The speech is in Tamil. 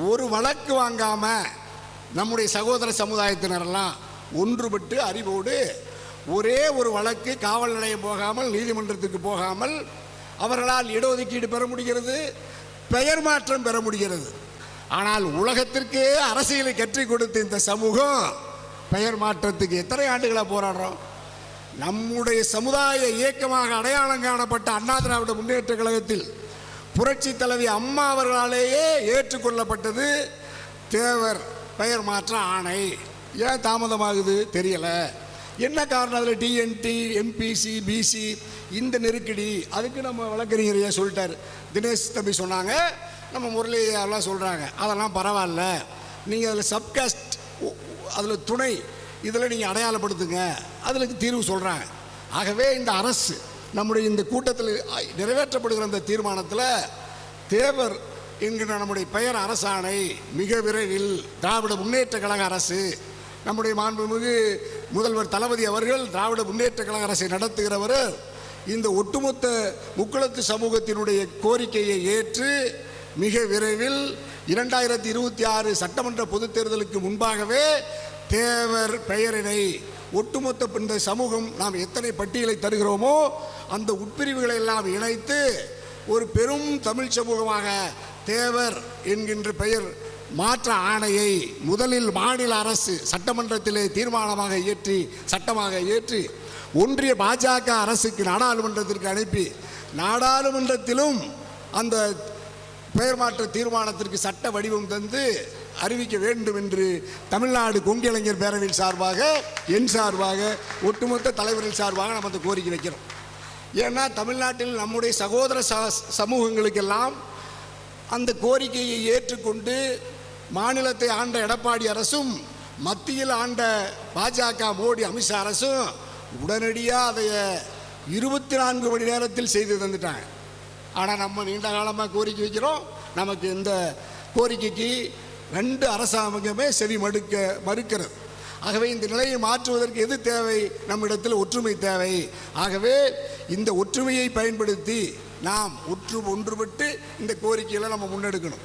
ஒரு வழக்கு வாங்காம நம்முடைய சகோதர சமுதாயத்தினரெல்லாம் ஒன்றுபட்டு அறிவோடு ஒரே ஒரு வழக்கு காவல் நிலையம் போகாமல் நீதிமன்றத்துக்கு போகாமல் அவர்களால் இடஒதுக்கீடு பெற முடிகிறது, பெயர் மாற்றம் பெற முடிகிறது. ஆனால் உலகத்திற்கே அரசியலை கற்றுக் கொடுத்த இந்த சமூகம் பெயர் மாற்றத்துக்கு எத்தனை ஆண்டுகளாக போராடுறோம். நம்முடைய சமுதாய இயக்கமாக அடையாளம் காணப்பட்ட அண்ணா திராவிட முன்னேற்ற கழகத்தில் புரட்சி தலைவி அம்மா அவர்களாலேயே ஏற்றுக்கொள்ளப்பட்டது தேவர் பெயர் மாற்ற ஆணை. ஏன் தாமதமாகுது தெரியல. என்ன காரணம்? அதில் டிஎன்டி, எம்பிசி, பிசி இந்த நெருக்கடி. அதுக்கு நம்ம வழக்கறிஞரையா சொல்லிட்டார், தினேஷ் தம்பி சொன்னாங்க, நம்ம முரளி எல்லாம் சொல்கிறாங்க, அதெல்லாம் பரவாயில்ல, நீங்கள் அதில் சப்காஸ்ட், அதில் துணை, இதில் நீங்கள் அடையாளப்படுத்துங்க, அதில் தீர்வு சொல்கிறாங்க. ஆகவே இந்த அரசு நம்முடைய இந்த கூட்டத்தில் நிறைவேற்றப்படுகிற இந்த தீர்மானத்தில் தேவர் என்கிற நம்முடைய பெயர் அரசாணை மிக விரைவில் திராவிட முன்னேற்ற கழக அரசு, நம்முடைய மாண்புமிகு முதல்வர் தளபதி அவர்கள் திராவிட முன்னேற்ற கழக அரசை நடத்துகிறவர், இந்த ஒட்டுமொத்த முக்குளத்து சமூகத்தினுடைய கோரிக்கையை ஏற்று மிக விரைவில் 2026 சட்டமன்ற பொதுத் தேர்தலுக்கு முன்பாகவே தேவர் பெயரினை ஒட்டுமொத்த இந்த சமூகம் நாம் எத்தனை பட்டியலை தருகிறோமோ அந்த உட்பிரிவுகளை எல்லாம் இணைத்து ஒரு பெரும் தமிழ் சமூகமாக தேவர் என்கின்ற பெயர் மாற்ற ஆணையை முதலில் மாநில அரசு சட்டமன்றத்திலே தீர்மானமாக இயற்றி சட்டமாக ஏற்றி ஒன்றிய பாஜக அரசுக்கு நாடாளுமன்றத்திற்கு அனுப்பி நாடாளுமன்றத்திலும் அந்த பெயர் மாற்ற தீர்மானத்திற்கு சட்ட வடிவம் தந்து அறிவிக்க வேண்டும் என்று தமிழ்நாடு கொங்கு இளைஞர் பேரவையின் சார்பாக, என் சார்பாக, ஒட்டுமொத்த தலைவர்கள் சார்பாக நம்ம அந்த கோரிக்கை வைக்கிறோம். ஏன்னா தமிழ்நாட்டில் நம்முடைய சகோதர சமூகங்களுக்கெல்லாம் அந்த கோரிக்கையை ஏற்றுக்கொண்டு மாநிலத்தை ஆண்ட எடப்பாடி அரசும் மத்தியில் ஆண்ட பாஜக மோடி அமித்ஷா அரசும் உடனடியாக அதை 24 மணி நேரத்தில் செய்து தந்துட்டாங்க. ஆனால் நம்ம நீண்ட காலமாக கோரிக்கை வைக்கிறோம், நமக்கு இந்த கோரிக்கைக்கு 2 அரசாங்கமே செவி மறுக்கிறது. ஆகவே இந்த நிலையை மாற்றுவதற்கு எது தேவை? நம்மிடத்தில் ஒற்றுமை தேவை. ஆகவே இந்த ஒற்றுமையை பயன்படுத்தி நாம் ஒன்றுபட்டு இந்த கோரிக்கையில் நம்ம முன்னெடுக்கணும்.